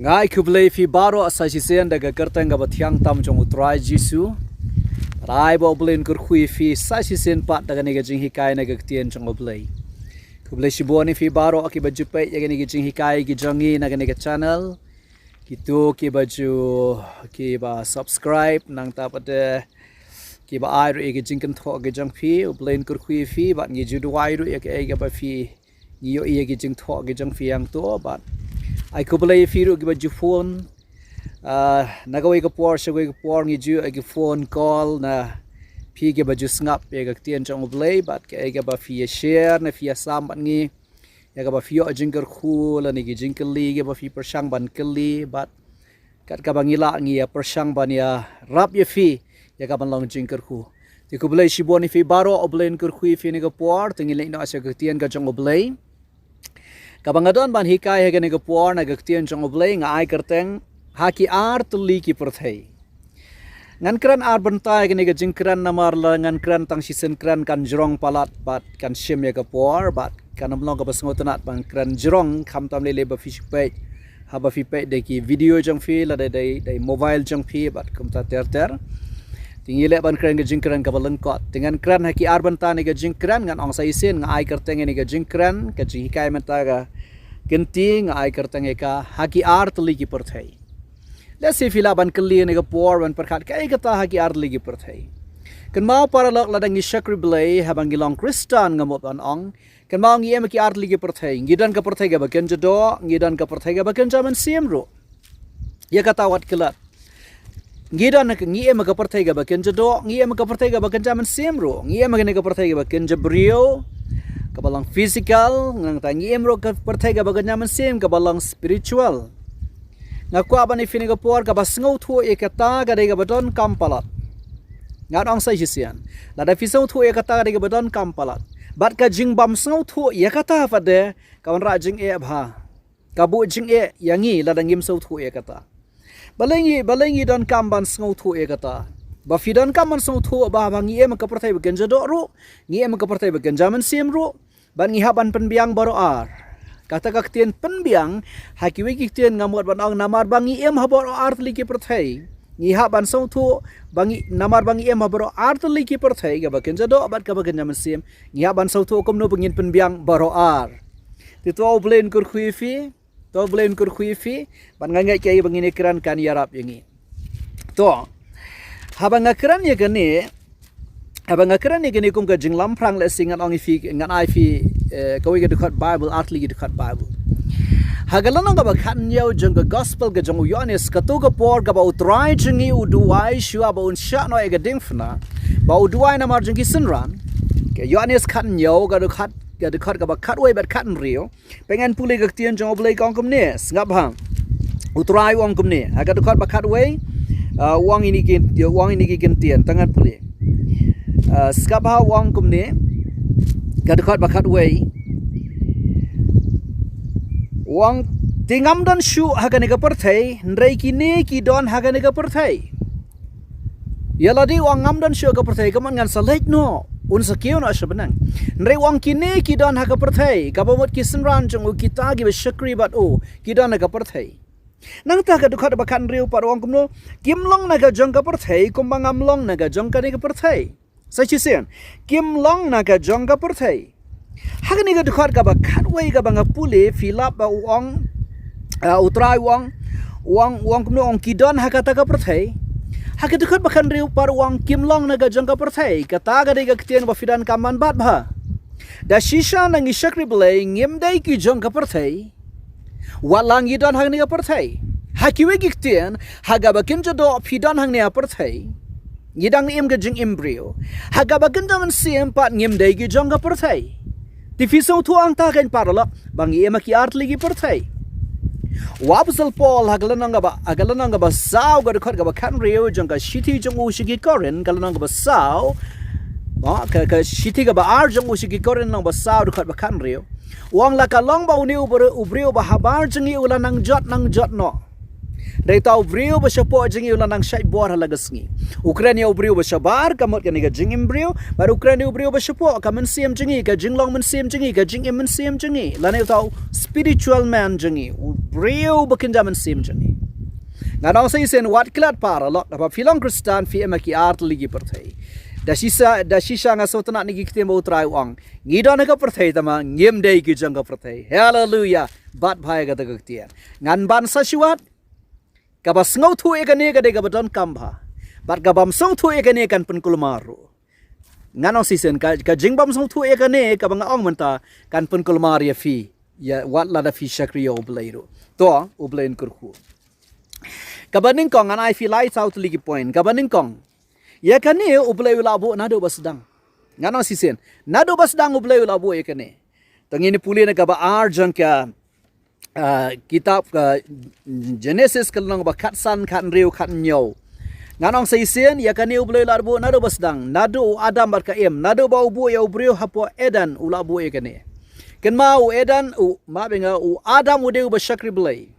Ngai kublei fi baro asasisen daga kerteng ga bathiang tam jong utrai jisu rai bo blin kur khui fi sasisen pat daga nega jing hikai naga tien jong oblei kublei shiboni fi baro aki baju pe yaga nega jing hikai gi jongi naga nega channel kitu ki baju ki ba subscribe nang ta pade ki ba ai ru gi jing kan tho gi jong fi oblin kur khui fi bat ngi ju duai ru yak ga ba fi ni yo gi jing tho gi jong fi yang to bat I kublai firu gi baju phone nagawai ka por shagoi ka por ngi ju agi phone call na phi gi baju snap ye ga tien chong oblai bat ke ga ba fi share na fi sam ban ngi ya ga ba fi yo jingker khu la ni gi jinkli ge ba fi persang ban kli bat kat ka bangila ngi ya persang ban ya rap ye fi ya ga ban long jingker khu ti kublai shiboni fi baro oblain kur khu fi ni ga por tingi le no asha ga tien ga chong oblai Kabangadon ban hikai hegen ga por na gaktian jong oblei nga ai kerteng haki ARTYLLI ki PYRTHEI ngan kran ar Bynta hegen ga jingkran namar la ngan kran tang sisen kran kan jrong palat bat kan shim ya ga por bat kan amlong ga basngotanat bang kran jrong kham tam le ba fish pe ha ba fi pe de ki video jong fi la de mobile jong fi bat kum ta ter tingile ban kran ga jingkran ka balengkot dengan kran haki ar Bynta ni ga jingkran ngan ong sai sen nga ai kerteng ni ga jingkran ka hikai menta ga genting ai kerteng ka haki ARTYLLI ki PYRTHEI let's see fila ban kli ni ga por ban perkhat kai kata haki ARTYLLI ki PYRTHEI kan mau para lok ladang ni shakri blai habang gilong kristan ngamot an ong kan mau ngi em ki ARTYLLI ki PYRTHEI ngidan ka PYRTHEI ga baken jodo ngidan ka PYRTHEI ga baken jaman siemro ya kata wat kelat ngidan ngi em ka PYRTHEI ga baken jodo ngi em ka PYRTHEI ga baken jaman siemro ngi em ka PYRTHEI ga baken jabrio kabalang physical ngang tangi emro ka PYRTHEI ga bagan naman sim kabalang spiritual ngakwa ba ni fini ga por ka basngau thu e kata ga ga badon kampalat ngat ong sai jisian la da fisau thu e kata ga badon kampalat bat ka jing bam snau thu e kata fa de kawan ra jing e bha kabu jing e yangi la dangim sau thu e kata balengi don kamban snau thu e kata ba fidan kaman sau thu ba bangi em ka PYRTHEI bagan jado ru ngi em ka PYRTHEI bagan jaman sim ru ban ngi haban penbiang baro ar kata kaktien penbiang hakiwi kiktien ngamot ban ong namar bangi em habaro ARTYLLI ki PYRTHEI ngi haban sau thu bangi namar bangi em habaro ARTYLLI ki PYRTHEI ga bagan jado bat ka bagan jaman sim ngi haban sau thu komno bangin penbiang baro ar ti to oblen kur khuifi ban ngai kai bangin ekran kan yarap yangi to habang akran ye gani kum ka jinglam prang le singan ong fi ngan ai fi kawi ga dekat Bible ARTYLLI ga dekat Bible hagalan ga ba khan yau jong gospel ga jong Ioanis ka to ga por ga ba utrai jingi uduai shua ba un sha no e ga dingfna ba uduai na mar jingi sinran ke Ioanis khan yau ga dekat ga ba khat wei bat khat rio pengen puli ga tien jong oblei kong kum ne ngap hang utrai wong kum ne ga dekat ba khat wei wang ini kin tien tangan puli skabha wang kumne gadkhat bakhat wei wang tingam don shu hagane ga PYRTHEI nrei kini ki don hagane ga PYRTHEI yaladi wang ngam don shu ga PYRTHEI kaman ngan salait no un sakio no ashabanang nrei wang kini ki don haga PYRTHEI kabamot kisenran jong kita gi shakri bat o ki don haga PYRTHEI nang ta ka dukhat bakan riu parwang kumno kimlong naga jongka PYRTHEI kumbang amlong naga jongka ni ka PYRTHEI sai chisen kimlong naga jongka PYRTHEI hagani ga dukhat ka bakat wei ga banga pule filap ba uang utrai wang kumno ong kidon hakata ka PYRTHEI haga dukhat bakan riu parwang kimlong naga jongka PYRTHEI kata ga ga ktien ba fidan kaman bat ba da shisha nang ishakri blai ngimdai ki jongka PYRTHEI walang yidon hang ni PYRTHEI hakiwe giktien haga bakin jodo pidon hang ni PYRTHEI yidang im ga jing embryo haga bakin jaman sim pat ngim dai gi jong ga PYRTHEI ti fiso tu ang ta kan parala bangi em ki ARTYLLI ki PYRTHEI wabsal Paul hagalanang ga ba saw ga khot ga ba kan rio jong ga shiti jong u shigi koren galanang ga ba saw ka shiti ga ba ar jong u shigi koren nang ba saw khot ba kan rio wang la ka long ba uni ubrio ba habar jingi ula nang jot no Dari tahu brio bersyapo jengi ulanang syait buar halagas ngi. Ukraine brio bersyabar kamot kan ga jing brio, baru Ukraine brio bersyapo ka mensiam jengi ka jinglong mensiam jengi ka jing mensiam jengi. Lana tahu spiritual man jengi. Brio bekinda mensiam jengi. Nganong sa isen wat klat para lot apa filong Kristan fi emaki ARTYLLI gi perthei. Da sisa nga sotna ni gi ktem utrai wang. Ngidon ka perthei tama ngem dei gi jang ka perthei. Hallelujah. Bat bhai ga tagtian. Ngan ban sa siwat ka bas ngau thu ekane ga de ga badon kambha. Bat ga bam song thu ekane kan pen kulmaru. Nganong sisen ka jing bam song thu ekane ka bang ong menta kan pen kulmar ya fi. Ya wat la da fi shakriyo obleiro. To oblein kurku. Kabaning kong an I feel lights out ligi point. Kabaning kong. Ya kane ublay ulabo nado basdang. Ngano sisen. Nado basdang ublay ulabo ya kane. Tangini puli na kaba arjan ka kitab ka Genesis kalong ba katsan kan riu kan nyaw. Nganong sisen ya kane ublay ulabo nado basdang. Nado Adam bar ka em. Nado ba ubo ya ubriu hapo Edan ulabo ya kane. Ken ma u Edan u ma benga u Adam ude ba shakri blay.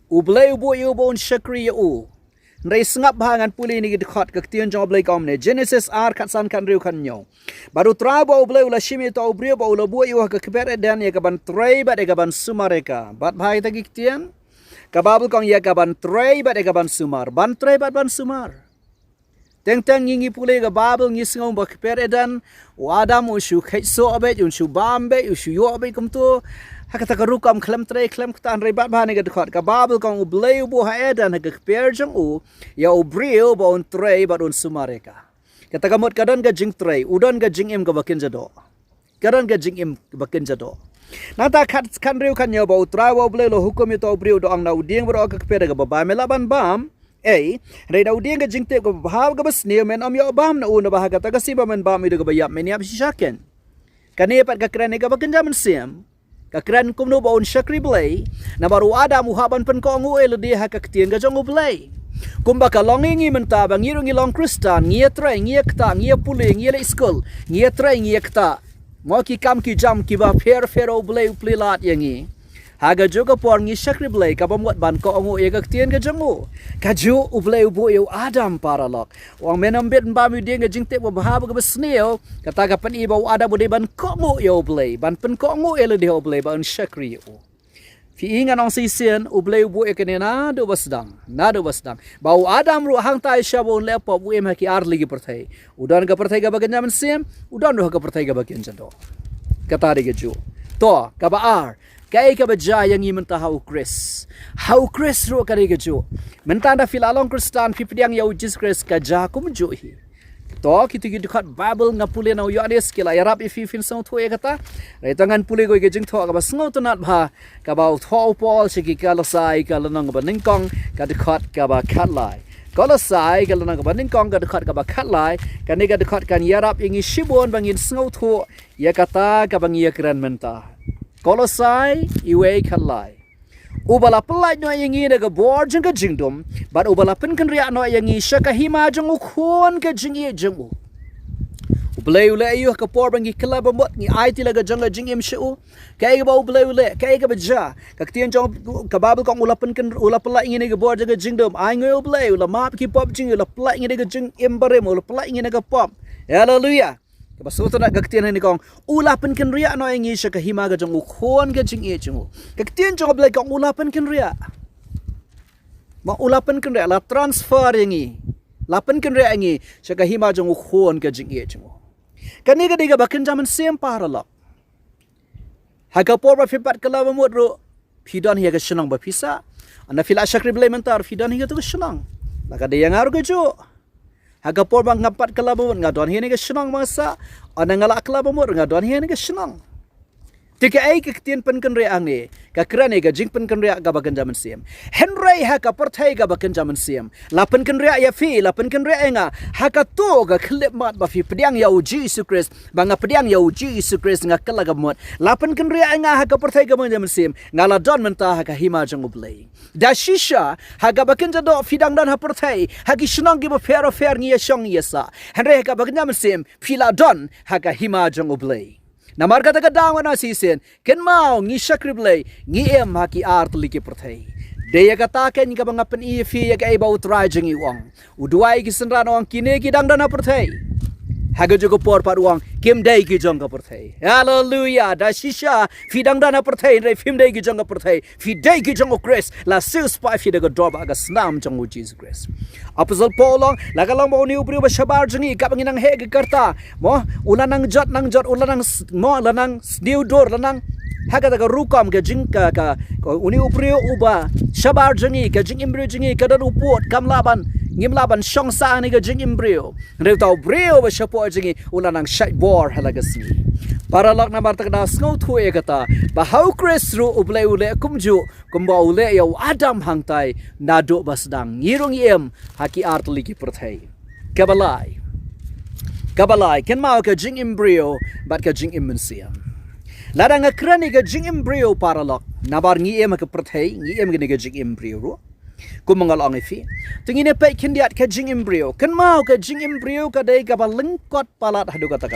Ublay ubo yubon shakri u. Nrai sengap bahangan puli ni gidkhot kaktian jong ublay kaum ne. Genesis ar katsan kan riu kan nyaw. Baru traba ublay ula shimi to ubriu ba ula buo yuha ka kibere dan ya kaban tray ba de kaban sumareka. Bat bahai tagi ktian. Kababul kong ya kaban tray ba de kaban sumar. Ban tray ba ban sumar. Teng ngingi puli ka babul ngisngong ba kibere dan. U Adam ushu kaitso abet ushu bambe ushu yo abet kumto. Hakata karukam klem tray klem kutan rebat bahane ga dekat ka babel kong ublay ubo haedan ha perjang u ya ubriu ba on tray ba on sumareka kata kamot kadan ga jing tray udon ga jing im ga bakin jado kadan ga jing im bakin jado nata kan riu kan yo ba utrai wa ublay lo hukum ito ubriu do ang na uding bro ka pera ga ba melaban bam rei da uding ga jing te ga bahaw ga bas ne men am yo bam na una bahaga ta kasi ba men bam ido ga bayap men yap sishaken kane pat ga krane ga bakin jaman sim kakran kumno ba on shakri blay na baru Adam uhaban pen ko ngu elodi ha kaktian ga jong blay kumba ka longingi menta bang irungi long Kristan ngia tray ngia kta ngia puli ngia le school ngia tray ngia kta mo ki kam ki jam ki ba fer blay uplilat yangi haga juga por ngi shakri blay ka bamot ban ko ngu e kaktian ga jong ka ju ublay ubo yo Adam para lok wang menam bet ba mi ding ga jingte ba bahab ga besneo kata ga pen iba Adam bude ban ko ngu yo blay ban pen ko ngu ele de blay ba on shakri yo fi ingan ong sisen ublay ubo e kenena do basdang ba Adam ru hang tai shabo le po bu em ki ARTYLLI gi perthai udan ga perthai ga bagan jaman sem udan ro ga perthai ga bagan jando kata de ga ju to ka ba ar kay ka baja yang imenta hau Chris ro kare ga jo menta da filalong Kristan pipiang ya Jesus Christ ka ja kum jo hi to kitu gi dekat Bible ngapule na Ioanis kila yarap ifi fin song thu e kata retangan pule go ge jing tho ka ba sngo to nat bha ka ba tho pol sigi ka la sai ka la nang ba ning kong ka dekat ka ba khat lai kala sai ka la nang ba ning kong ka dekat ka ba khat lai ka ne ga dekat kan yarap ingi shibon bangin sngo thu ya kata ka bang ya kran menta Kolosai iwe kalai. Ubala pelai no yang ini ga bor jeng ga jingdom, but ubala pen kan ria no yang i syaka hima jeng ukon ga jeng i jeng u. Ublay ule ayu ka por bangi kala bamot ni ITim ga jeng ga jeng im shu. Kay ga ublay ule kay ga baja. Ka tian jong ka babel kong ula pen kan ula pelai ini ga bor jeng ga jingdom. Ai ngoy ublay ula map ki pop jeng ula pelai ini ga jeng im barem ula pelai ini ga pop. Hallelujah. Kabasoto na gaktian ni kong ulapan kan ria no yang isya kahima ga jong ukon ga jing e jong gaktian jong blay kong ulapan kan ria ma ulapan kan ria la transfer yang i lapan kan ria yang i sya kahima jong ukon ga jing e jong kani ga diga bakin jaman sem para lok haga por ba fipat kala bamut ro pidon hiya ga shnang ba pisa ana fila shakri blay mentar pidon hiya to ga shnang la ga de yang aru ga jo haga por bang ngapat kelabut ngadon hian ga senang masa ana ngala kelabut ngadon hian ga senang tika ai ka tien pen kan re ange ka krane ga jing pen kan re ga bagan jaman sim henry ha ka perthai ga bagan jaman sim la pen kan re ya fi la pen kan re nga ha ka to ga klip mat ba fi pediang ya Jesus Christ banga pediang ya Jesus Christ nga kala ga mot la pen kan re nga ha ka perthai ga bagan jaman sim ngala don menta ha ka hima jang ublay da shisha ha ga bagan jado fidang dan ha perthai ha gi shnang gi ba fer ngi shong yesa henry ha ka bagan jaman sim fila don ha ka hima jang ublay Namar kata dawan na sisen ken mau ngi shakriblay ngi em haki ARTYLLI ki perthai Daya katakan ka mga panifi ya kay bau try jeng iwang. Uduai ki senran orang kini ki dang dana perthei. Haga juga por paruang kim dai ki jong ka perthei. Hallelujah. Da shisha fi dang dana perthei re film dai ki jong ka perthei. Fi dai ki jong Christ la sis pa fi daga drop aga snam jong Jesus Christ. Apostle Paul long lagalang mo ni ubri ba shabar jengi ka banginang hege karta mo ulanang jot ulanang mo lanang new door lanang haga daga rukam ke jing ka uni uprio uba shabar jengi ka jing imbrio jengi ka dan upot kam laban ngim laban shong sa ni ka jing imbrio rew tau brio ba shapo jengi ulanang shai bor halagas ni para lak na martak na sngo thu e kata ba how Chris ru uble ule kumju kumba ule ya adam hangtai nado basdang ngirong yem haki ARTYLLI ki PYRTHEI kabalai ken mau ka jing imbrio bat ka jing immensiam ladang akrani ka jing embryo paralok nabar ngi em ka PYRTHEI ngi em ga jing embryo ro kumangal ang ifi tingine pe kindiat ka jing embryo kan mau ka jing embryo ka dai ka balengkot palat hadu kata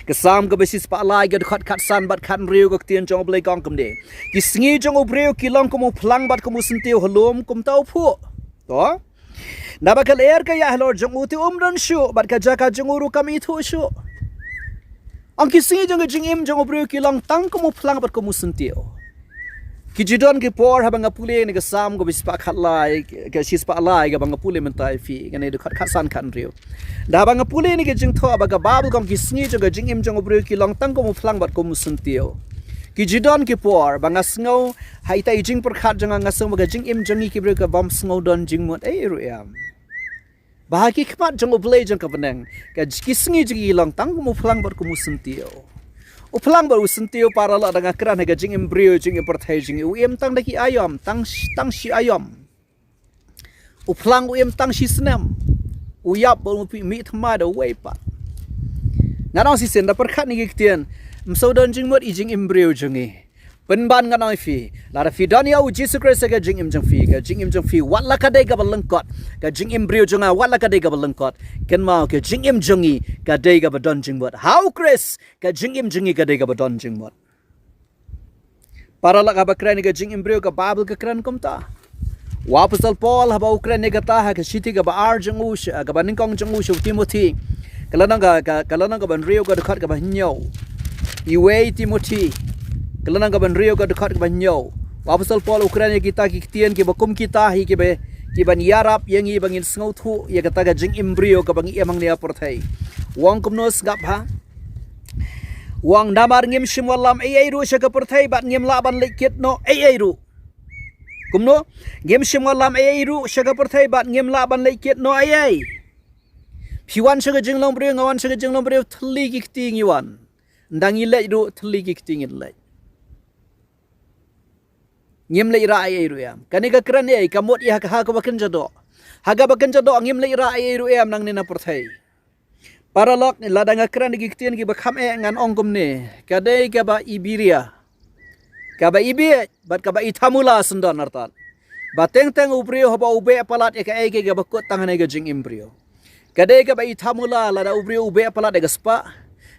kesam ka besis pa lai ga khat san bat khan riu ka tien jong blai kong kum de ki sngi jong obryo ki long kum phlang bat kum sintiu holom kum tau phu to nabakal air ka ya lord jong uti umran shu bat ka jaka jong uru kam ithu shu ang kisingi jong jing im jong obryo ki long tang kum phlang bat kum sintiu ki jidon ki por habang apule ni ka sam go bispa khatlai ka sispa lai ga bang apule mentai fi ga ne de khat san khan riu da bang apule ni ka jing tho ba ga babul kom ki singi jong jing im jong obryo ki long tang kum phlang bat kum sintiu ki jidon ki por bang asngau hai tai jing per khat jong ngasung ga jing im jong ki bro ka bam sngo don jing mot ai ru yam bahaki khmat jong oblay jong ka benang ka kisingi jing ilang tang mu phlang bar ku musentio u phlang bar usentio para la danga kran ga jing embryo jing PYRTHEI jing u em tang daki ayom tang shi ayom u phlang u em tang shi snam u yap bo mi thma da wei pa nganong si sen da per khat ni gitien mso don jing mot i jing embryo jing penban nganong fi la fi dania u Jesus Christ ga jing im jing fi wat la ka dai ga balengkot ka jing embryo jonga wat la ka dai ga balengkot ken mau ke jing im jongi ka dai ga badon jing bot how Chris ka jing im jongi ka dai ga badon jing bot para la ka bakran ga jing embryo ka babel ka kran komta wa apostle Paul ha ba ukran ne ga ta ha ka shiti ga ba ar jong u ga ba ning kong jong u shu Timothy kalanang ga ban rio ga khat ga ba nyo iwe Timothy kelana ka ban rio ka dekat ka ban nyo apostle Paul Ukraina kita ki tien ki bakum kita hi ki ban yarap yang i bangin sngo thu ya kata ga jing embryo ka bangi emang nia PYRTHEI wang kumnos gap ha wang namar ngim shimwalam ai ru sha ka PYRTHEI bat ngim la ban lekit no ai ru kumno ngim shimwalam ai ru sha ka PYRTHEI bat ngim la ban lekit no ai piwan sha ga jing long brio ngawan sha ga jing long brio thli ki ting iwan ndangi le ru thli ki ting le ngim le ira ai ru yam kanika kran ai kamot ya ha ka bakan jado haga bakan jado ngim le ira ai ru yam nang nina PYRTHEI para lok ladanga kran gi kitien gi bakham e ngan ongkum ne kadai ka ba ibiria ka ba ibi bat ka ba ithamula sundon artal bateng teng ubrio hoba ube palat e ka ai ga bakot tangane ga jing embryo kadai ka ba ithamula lada ubrio ube palat e ga spa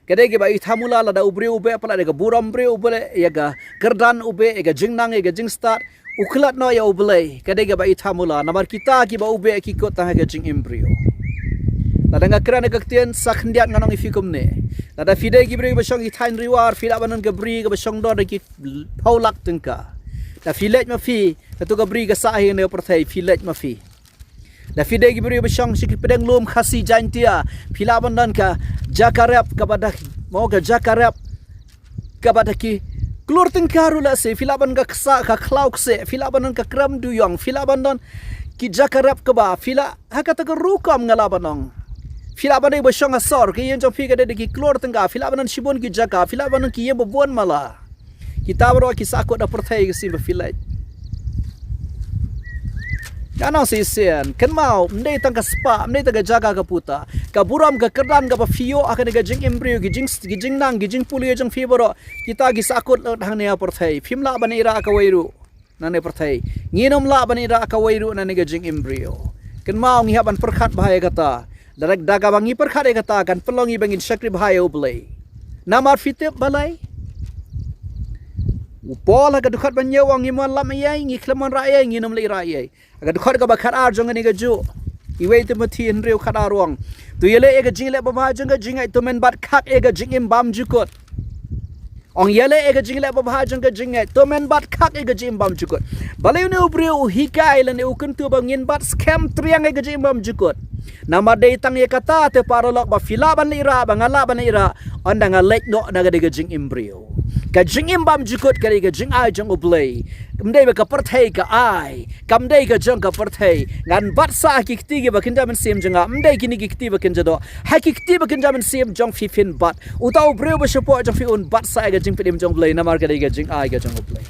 kadai ke bai thamula la da ubri ube pala de buram bre ube ya ga kerdan ube ga jingnang ga jing start ukhlat no ya ube kadai ke bai thamula namar kita ki ba ube ki ko ta ga jing embryo la da ngakran ga ktien sakhdiat nganong ifikum ne la da fide ki bre ba shong i thain riwar fila banan ga bri ga ba shong do ki phaulak tengka da filet ma fi ta tu ga bri ga sa hi ne PYRTHEI filet ma fi da fide gi beri besang sikit pedang lom khasi jantia phila bandan ka jakarap kepada mau ka jakarap kepada ki klur tengkaru la se phila ban ka ksa ka klauk se phila bandan ka kram du yong phila bandan ki jakarap ka ba phila hakata ka rukam ngala banong phila banai besang asor ki yen jofi ka de ki klur tengka phila bandan sibon ki jaka phila bandan ki ye bon mala kita bro ki sakot da PYRTHEI ki sim phila kanang sisen kan mau mendai tang ka spa mendai tang ka jaga ka puta ka buram ka kerdan ka fio akan ga jing embryo gi jing nang gi jing puli jing fibro kita gi sakut hang ne PYRTHEI phimla bani ra ka wairu nane PYRTHEI nginom la bani ra ka wairu nane ga jing embryo kan mau ngi haban perkhat bahaya kata darak daga bangi perkhat kata kan pelongi bangin sakri bahaya ublai namar fitip balai Upol aga dukat ban yewang ngiman lam ayai ngi kleman raya ngi nom le raya aga dukat ga bakar ar jong ni ga ju iwe te mati en reu khada ruang tu yele ega jingle ba ba jong ga jingai to men bat khak ega jingim bam jukot ong yele ega jingle ba ba jong ga jingai to men bat khak ega jim bam jukot baleu ne ubreu hikai lan e ukun tu bangin bat scam triang ega jim bam jukot nama dei tang ye kata te parolok ba fila ban ira ba ngala ban ira onda ngalek no naga de jing imbreu ka jing imbam jukot ka ga jing ai jong oblay kamdei ba ka parthei ka ai kamdei ka jong ka parthei ngan bat sa ki kti ge ba kinja men sim janga mdei kini ki kti ba kinja do ha ki kti ba kinja men sim jong fifin bat utau breu ba support jong fi un bat sa ga jing pidim jong oblay namar ka ga jing ai ga jong oblay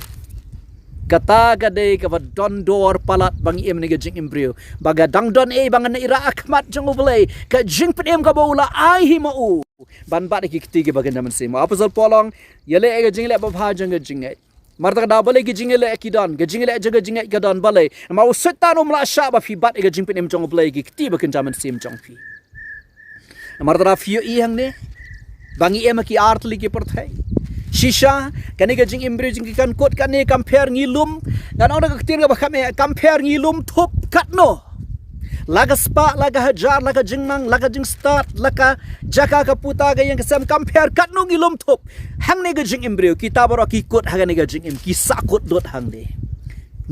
kata gadai ka don dor palat bang im ni jing imbreu baga dang don e bang na ira akmat jong oblay ka jing pidim ka bola ai hi mau ban bat ki kti ge bagan daman sim apazal polong yele e jing le ba bha jong jing ai marta da bale ki jing le ekidon ge jing le jaga jing ai ka don bale ma ustan la sha ba fi bat e jing pidim jong oblay ki kti bagan daman sim jong fi marta da fi i hang ne bangi em ki artli ki parthai shisha kani ga jing imbre jing kan kot kan ne compare ngilum dan ona ka tin ga ba khame compare ngilum thop kat no laga spa laga hajar laga jingnang laga jing start laga jaka ka puta ga yang sam compare kat no ngilum thop hang ne ga jing imbre kita baro ki kot ha ne ga jing im ki sa kot dot hang de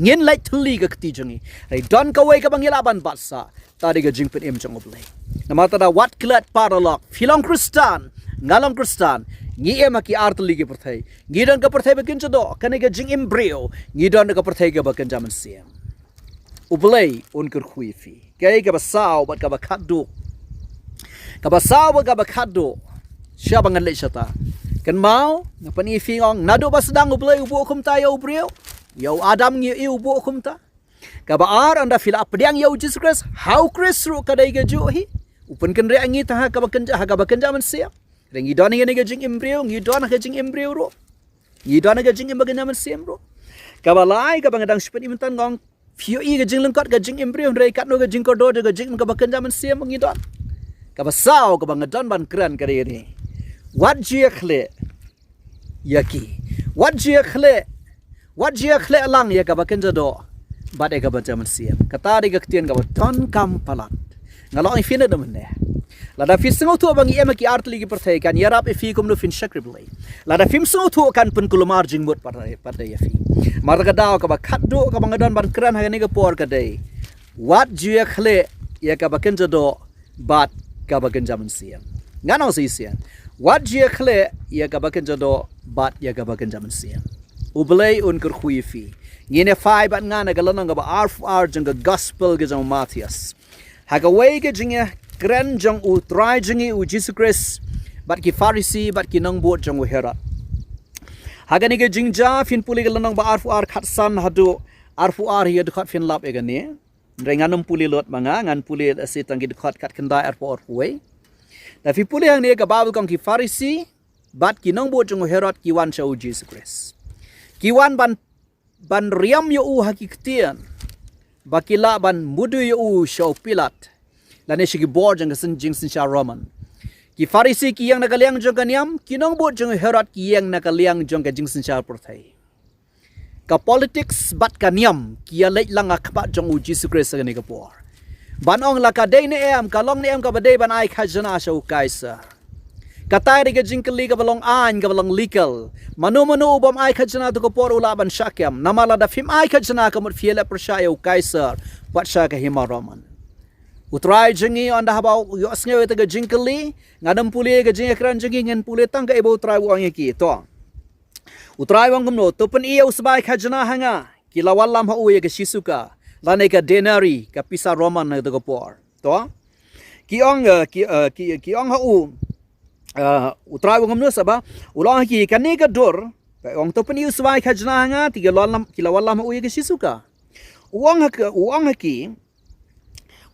ngin lai thuli ga kti jangi ai don ka wai ka bangila ban batsa ta de ga jing pin im jong oblai namata da wat klat paralok filong kristan ngalong kristan ngi emaki artli ki perthai ngi don ka perthai bakin chodo kane ga jing embryo ngi don ka perthai ga bakan jaman siam ublay un kur khui fi kai ga basaw bat ka bakhadu ka basaw ga bakhadu sya bangan le chata kan mau ngapani fi ngong nado basdang ublay ubu kum ta yo bryo yo adam ngi ubu kum ta ka ba ar anda fila apdiang yo Jesus Christ how Chris ru ka dai ga ju hi upun kan re angi ta ka bakan jaman siam Rengi dona ga jing embryo ngi dona ga jing embryo ro ngi dona ga jing embaga naman sim ro kabalai ka bangadang spin imentan ngong fio i ga jing lengkot ga jing embryo re kat no ga jing kodo ga jing ka bakan jaman sim ngi don ka basaw ka bangadon ban kran ka re wat ji ekle yaki wat ji ekle lang ya ka bakan jado bat e ka jaman sim kata de ga ktien ka ton kam palat ngalo i fina de men lada fi singo tu bangi emaki artli ki perthai kan yarap e fi kum no fin shakribly lada fim singo tu kan pun kulumar jing mut pada ya fi marga daw ka ba khaddo ka bangadon ban kran ha ne ga por ka dei wat jia khle ya ka ba kenjado bat ka ba kenjaman siam ngano si siam wat jia khle ya ka ba kenjado bat ya ka ba kenjaman siam ublay un kur khui fi ngine fai bat ngana ga lanang ga ba ar jang ga gospel ga jang Matthias ha ga wei ga jinga kren jong u try jingi u Jesus Christ bat ki Pharisee bat ki nang bot jong u Herod hagani ge jingja fin puli ge lanang ba arfu ar khatsan hadu arfu ar hi dkhat fin lap egani renganum puli lot manga ngan puli ase tangi dkhat kat kendai arfu ar huai da fi puli hang ne ga babul kong ki Pharisee bat ki nang bot jong u Herod ki wan chau Jesus Christ ki wan ban riam yo u hakiktian bakila ban mudu yo u show Pilat lane shigi bor jang sen jing sin sha Roman ki Pharisee ki yang nakaliang jong kaniam kinong bot jong Herod ki yang nakaliang jong ka jing sin sha perthai ka politics bat kaniam ki ya leit lang akpa jong u Jesus Christ ga ne ka por ban ong la ka dei ne em ka long ne em ka badei ban ai khajana sha u kaisa katai ri ga jing kali ka balong an ka balong legal manu ubam ai khajana to ko por ula ban shakyam namala da fim ai khajana ka mut fiela persha u kaisa wat sha ka hima Roman utrai jengi anda habau yo asnge weta ga jingkali ngadam puli ga jing ekran jengi ngen puli tang ga ebo utrai wang ki to utrai wang gumno to pen iya usbai khajana hanga kilawal lam ha uye ga shisuka lane ka denari ka pisa Roman na ga por to ki ong ha u utrai wang gumno saba ulang ki kane ga dor ong to pen iya usbai khajana hanga kilawal lam ha uye ga shisuka uang ha ki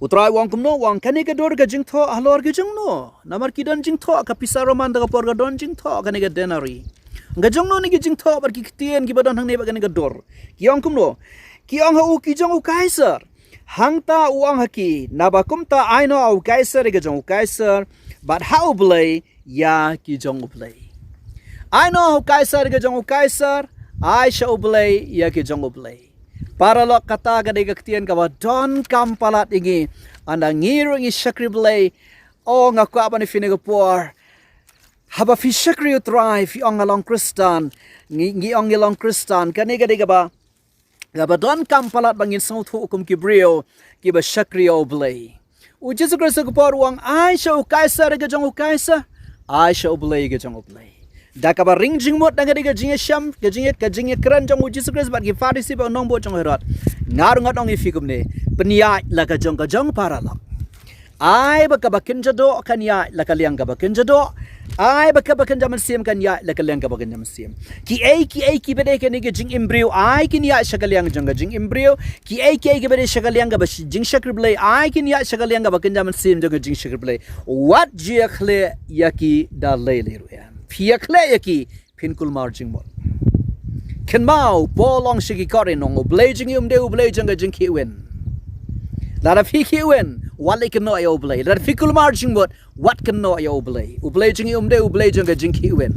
utrai wang kumno wang kane ka dor ga jingtho alor ga jingno namar ki don jingtho ka pisa Roman da por ga don jingtho kane ga denari ga jingno ni ga jingtho bar ki tien ki badon hang ne ba kane ga dor ki ong kumno ki ong ha u ki jong u kaiser hang ta uang ha ki na ba kum ta ai no au kaiser ga jong u kaiser but how blay ya ki jong u blay ai no au kaiser ga jong u kaiser ai sha oblay ya ki jong oblay para lo kata ga de gaktian ka ba don kam palat ingi anda ngiro ngi shakri blay o nga kwa ba ni finiga por haba fi shakri thrive ong along kristan ngi ong along kristan kani ga de ga ba don kam palat bangin sau thu kum ki brio ki ba shakri oblay u Jesus Christ ko por wang ai sha ukaisa ga jong ukaisa ai sha oblay ga jong oblay da ka ba ring jing mot da ga jing sham ga jing kran jong Jesus Christ bat gi farisi ba nong bo jong herot ngar ngat ong ifikum ne penia la ga jong para la ai ba ka ba kin jado kan ya la ka liang ga ba kin jado ai ba ka ba kin jaman sim kan ya la ka liang ga ba kin jaman sim ki bede ke ne ga jing embryo ai kin ya shagaliang jong ga jing embryo ki bede shagaliang ga ba jing shakri blay ai kin ya shagaliang ga ba kin jaman sim jong ga jing shakri blay what je khle yaki da le le ru ya Ekle yaki pinkul marjing mot. Ken mau bolong shiki kore nong oblajing de oblajing ga jing kiwen. Lara fi kiwen wale ken no ay oblay. Lara fikul marjing mot what ken no ay oblay. Oblajing de oblajing ga jing kiwen.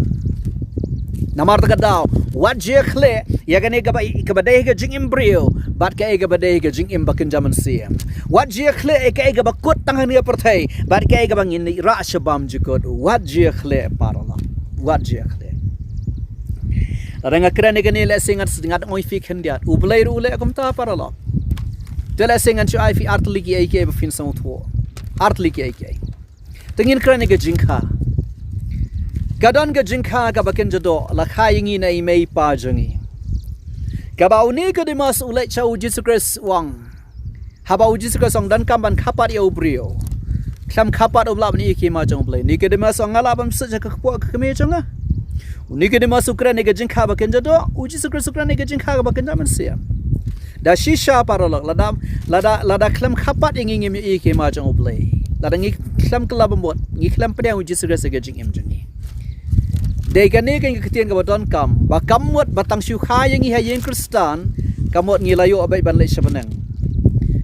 Namar ta daw what je khle yagane ga ba ikabade ga jing embryo bat ka ga bade ga jing imbakin jaman siam. What je khle ka ga ba kut tang ni perthai bat ka ga bangin ra shabam jikot what je khle parala. What je khle ranga krane gani le singat singat oi fi khendiat ublai ru le akum ta parala tela singan chu ai fi ARTYLLI ki ai be fin sam thu ARTYLLI ki ai tengin krane ga jingkha gadon ga jingkha ga bakin jado la khayingi nei mei pa jangi ga bauni ka dimas ulai chau Jesus Christ wang habau Jesus Christ ong dan kamban khapat yo brio Sam kapat oblab ni ki ma jong play ni ke de mas ngala bam sa ka ko ka me jong ni ke de mas ukra ni ke jing kha ba ken jado uji sukra ni ke jing kha ba ken jaman sia da shisha parolok lada klam kapat ingi mi ki ma jong play lada ngi klam klab mot ngi klam pedang uji sukra se ke jing em jong ni de ga ni ke ketien ka ba don kam ba kam mot batang shu kha yangi ha yen kristan kamot ngi layo abai ban le shabanang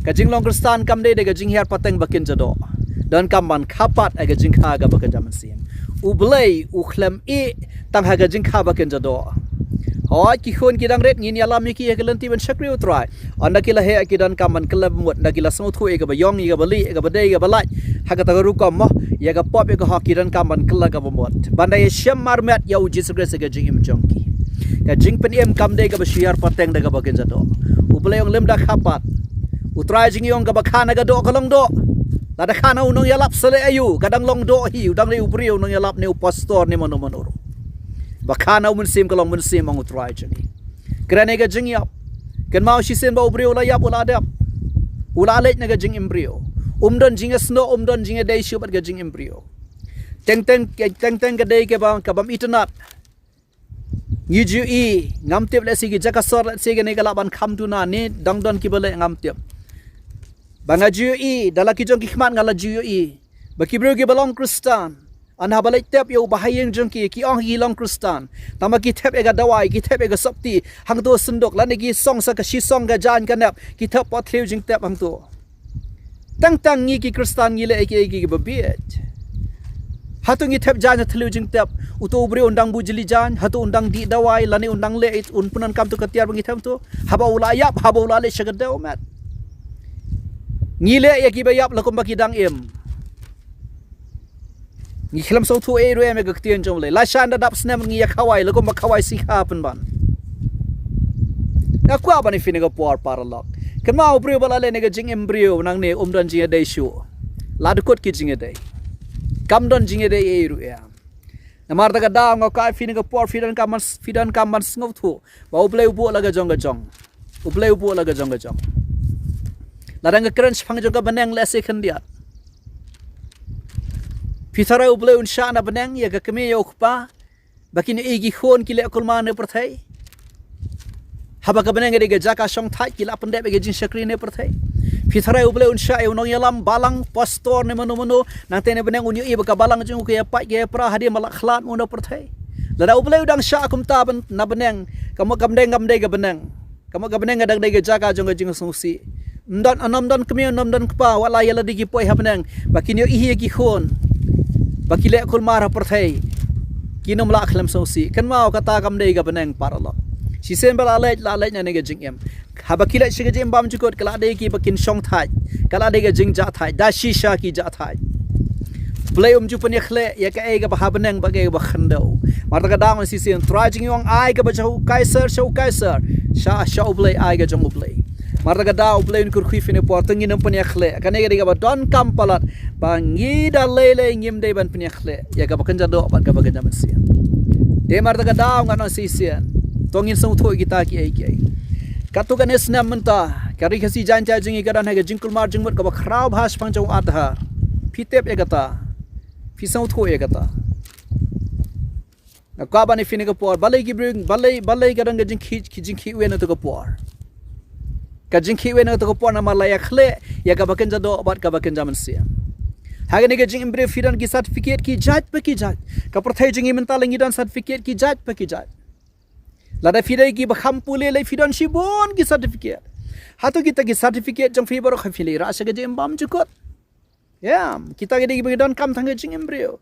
ka jing long kristan kam de ga jing her pateng ba ken jado dan kamban kapat aga jingkha ga bakan jaman sim ublay ukhlam e tang haga jingkha bakan jado hoy ki khon ki dang ret ngin yalam ki ek lanti ban shakri utrai anda kila he ki dan kamban klab mot da kila sang thu e ga bayong ga bali ga badai ga balai haga ta ru kom mo ya ga pop e ga hoki dan kamban kla ga mot bandai shem marmet ya uji sugres ga jingim jongki ga jing pen em kam de ga bashiar pateng da ga bakan jado ublay ong lem da kapat utrai jingyong ga bakhana ga do kolong do lada khana unong yalap sele ayu kadang long do hi udang le ubrio nong yalap ne pastor ne manoro bakhana mun sim kalong mun sim ang utrai jani krane ga jing yap kan mau shi sen ba ubrio la yap ula dap ula le ne ga jing embryo umdon jing sno umdon jing dei shu bat ga jing embryo teng ga dei ke bam itnat ngiju i ngam tep le si gi jakasor le si ga ne ga laban kham tu na ne dang don ki bale ngam tep banga GUE dala ki jong kikhmat ngala GUE baki bro ki balong kristan an habalai tep yo bahayeng jong ki ong hi long kristan tama ki tep ega dawai ki tep ega sapti hang do sundok lan gi song sa ka shi song ga jan kanap ki tep pot theu jing tep hang to tang ngi ki kristan ngi le ki babiet hatu ngi tep jan thelu jing tep uto bre undang bujli jan hatu undang di dawai lani undang le it un punan kam to katiar bangi tham to haba ula le shagadaw mat ngile ya ki bayap lakum bakidang em ngi khlam so thu e ro em ga ktien jom le la shan da dap snem ngi ya khawai lakum ba khawai si kha pen ban na kwa ban fi ne ga por paralok kan ma ubrio bala le ne ga jing embryo nang ne umdan jing dei shu la de kot ki jing dei kam don jing dei e ru ya na mar da ga da ngo ka fi ne ga por fi dan kam man sngof thu ba uble ubo la ga jong larang ga kran phang jo ga banang le se khan dia phithara uble un sha na banang ya ga kame yo khpa bakin e gi khon ki le kulma ne perthai haba ka banang ga jaka song thai ki la pande be ga jin shakri ne perthai phithara uble un sha e unong yalam balang pastor ne mano nang te ne banang un yu ba ka balang jung ke pa ge pra hadi malak khlat mo no perthai lada uble udang sha kum ta ban na banang kam deng ga banang kam ga banang ga dang de ga jaka jong ga jing song si ndon anom don kemi anom don kpa wala yala digi poi hapnang bakin yo ihi ki khon bakile kul mara perthai kinom la khlam so si kan mau kata kam dei ga banang paralo si sen bala la na nega jing em haba kila shiga jing bam jukot kala de ki bakin shong thai kala de ga jing ja thai da shisha ki ja thai play ju pan ekle ya ka e ga ba habanang ba ga ba khando marta ga dang si sen try jing yong ai ga ba chau kaiser sha play ai ga jong play marta ga daw play kur khui fine por tangi nam pan ekle ka ne ga ba don kam palat ba ngi da lele ngim de ban pan ekle ya ga ba kan ja do ba ga ba ga man sen de marta ga daw ngano si sen tongin song thoi kita ki ai ki katu kan esna menta kari khasi jan cha jingi gadan ha ga jingkul mar jingmut ka ba khrau bhas phang chau adha phitep egata fisau thoi egata na ka bani fine ka por balai ki bring balai gadan ga jing khi we na to ka por ka jing khi we na to ka por na malaya khle ya ka ba kan ja do bat ka ba kan ja man sia ha ga ne ga jing imbre firan ki certificate ki jaj pa ki jaj ka prathai jingi menta langi dan certificate ki jaj pa ki jaj lada fidai ki bakham pule le fidan shibon ki certificate hatu kita ki certificate jang fi baro khafili ra sa ga jem bam jukot ya kita ga de don kam thang jing embryo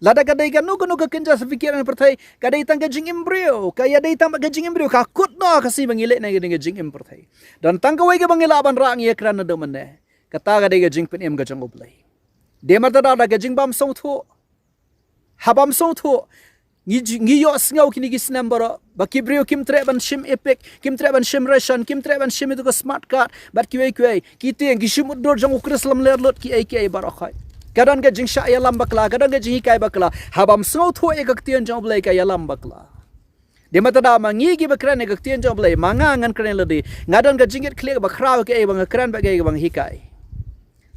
lada ga dai ga no ka kenja certificate an perthai ga dai tang ga jing embryo ka ya dai tang ga jing embryo ka kut no ka si bangile na ga jing em perthai dan tang ka wai ga bangila ban ra ngi ekran na do manne kata ga dai ga jing pen em ga jang oblai de mar da ga jing bam song thu habam song thu ngi yo sngaw kini gis number ba kibrio kim tre ban shim epic kim tre ban shim ration kim tre ban shim itu ko smart card bat kiwe ki te ngi shim dor jang ukreslam ler lot ki ai bar khai kadan ga jing sha ya lam bakla kadan ga jing kai bakla habam sngaw thu e gak tien jang blai ka ya lam bakla de mata da ma ngi gi bakran e gak tien jang blai manga ngan kren lodi ngadan ga jingit khle ba khraw ke e bang kran ba ga bang hikai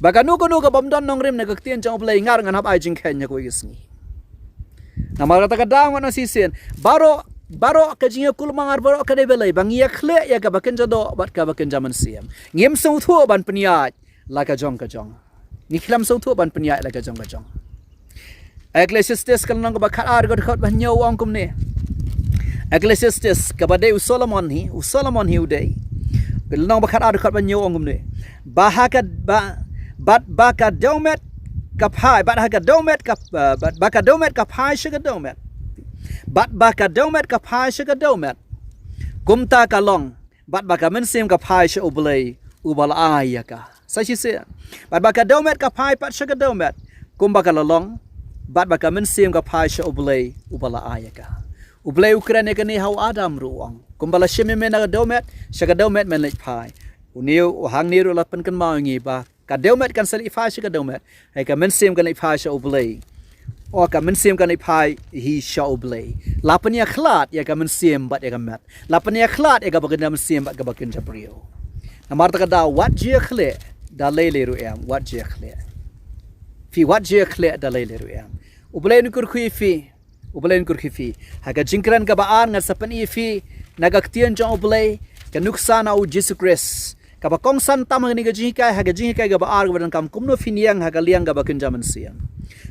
ba ko no ga bam don nong rim ne gak tien jang blai ngar ngan hab ai jing khen nya ko gisni nama kata kadang mana sisen baro ka jinga kul mangar baro ka de belai bang ya khle ya ka baken jado bat ka baken jaman siam ngem song thu ban pniat la ka jong ni khlam song thu ban pniat la ka jong Ecclesiastes kan nang ba khat ar god khat ban nyaw ong kum ne Ecclesiastes ka ba de Solomon hi udai bil nang ba khat ar khat ban nyaw ong kum ne ba ka domet kapai bat ha ka domet ba ka domet kapai shiga domet bat ba ka domet kapai shiga domet gumta ka long bat ba ka men sim kapai shi oblay ubal ayaka sa shi se bat ba ka domet kapai pat shiga domet gum ba ka long bat ba ka men sim kapai shi oblay ubal ayaka ublay ukraine ka ni haw adam ruang gum bala shime men na domet shiga domet men lech pai uniu hang ni ru la pen kan ma ngi ba ka deumet kan sali phai shi ka deumet hai ka men sim kan phai sha oblay o ka men sim kan phai hi sha oblay lapania khlat ya ka men sim bat ya ka mat lapania khlat ya ka bagan men sim bat ka bakin japrio namar ta ka da wat je khle da le ru am wat je khle fi wat je khle da le ru am oblay ni kur khui fi ha ka jingkran ka baan ngar sapan i fi nagaktian jong oblay ka nuksana u Jesus Christ kaba kong san tam ni ga jingi kai ga ba ar ga kam kumno fin yang ha ga liang ga ba kin jaman siam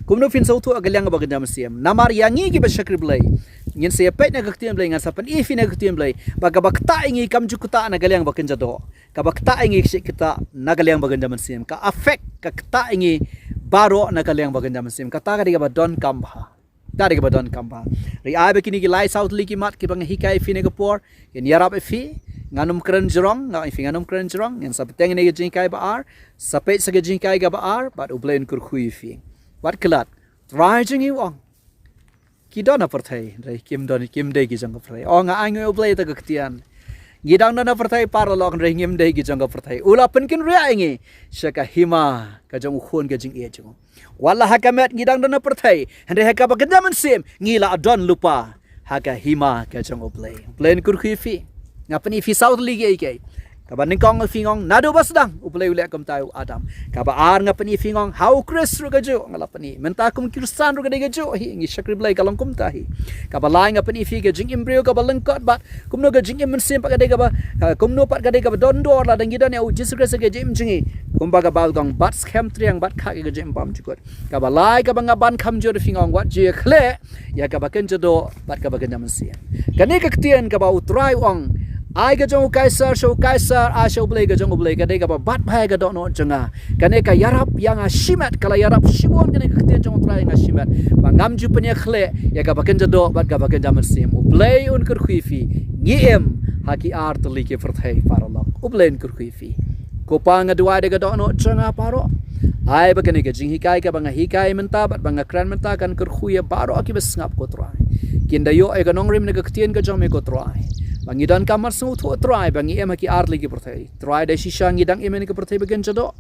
kumno fin sau thu ga liang ga ba kin jaman siam namar yangi gi ba shakri blai ngin se pe na ga tien blai nga sapan i fin na ga tien blai ba ga bakta ingi kam ju kuta na ga liang ba kin jado ka bakta ingi shi kita na ga liang ba kin jaman siam ka affect ka kta ingi baro na ga liang ba kin jaman siam ka ta ga ba don kam ba dari ga ba don kam ba ri ai ba kini gi lai south li ki mat ki bang hikai fin ga por in yarap fi nganum keren jerong nga ifi nganum keren jerong yang sapeteng ne gejing kai ba ar sapet sa gejing kai ga ba ar bat ublen kur khui fi wat klat trajing i wong ki dona perthai rai kim de gi jang perthai o nga ai ngoi ublei ta gaktian gidang dona perthai par lok rai ngim de gi jang perthai ula penkin ria ngi shaka hima ka jang khon gejing e jang wala hakamet gidang dona perthai hande haka ba gedaman sim ngila adon lupa haka hima ka jang ublei plan kur khui fi ngapani fi south league ai kai kaban ningkong fingong nado basdang uplay ule kam tayo adam kaba ar ngapani fingong how chris ru gajo ngalapani menta kum kirsan ru gajo hi ngi shakri blai kalong kum tahi kaba lai ngapani fi ga jing embryo kaba lengkot bat kumno ga jing em sim pakade kaba kumno pat kade kaba don dor la dangidan ya Jesus Christ ga jim jingi kumba ga bal gong bat scam triang bat kha ga jim bam chukot kaba lai kaba ngaban kham jo fingong wat je khle ya kaba kenjo do bat kaba ga naman sia kani ka ktien kaba utrai ong ai ga jong kaisar a show play ga jong play ga de ga bat bhai ga do no janga kane ka yarap yang a shimat kala yarap shibon kane ka tien jong trai nga shimat bangam ju penya khle ya ga baken jado bat ga baken jamar sim play un kur khuifi ngiem haki ARTYLLI ke PYRTHEI paralok ublen kur khuifi ko pa nga dua de ga do no janga paro ai baken ga jing hikai ka banga hikai menta bat banga kran menta kan kur khuya baro aki bes ngap ko trai kinda yo e ga nong rim ne ga tien ga jong me ko trai bangidan kamar semua tu try bangi em ki ARTYLLI ki PYRTHEI try de shisha ngidang em ni ki PYRTHEI bagen jado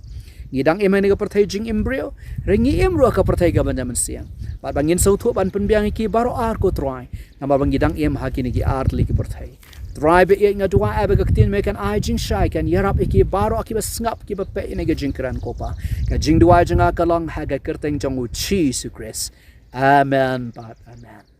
ngidang em ni ki PYRTHEI jing embryo rengi em ro ka PYRTHEI ga banjaman siang bat bangin sau tu ban penbiang ki baro ar ko try nama bangidang em haki ni ki ARTYLLI ki PYRTHEI try be nga dua aba ga tin me kan ai jing shai kan yarap ki baro ki basngap ki bape ni ga jing kran kopa ka jing dua janga kalong haga kerteng jong u chi su kris amen bat amen.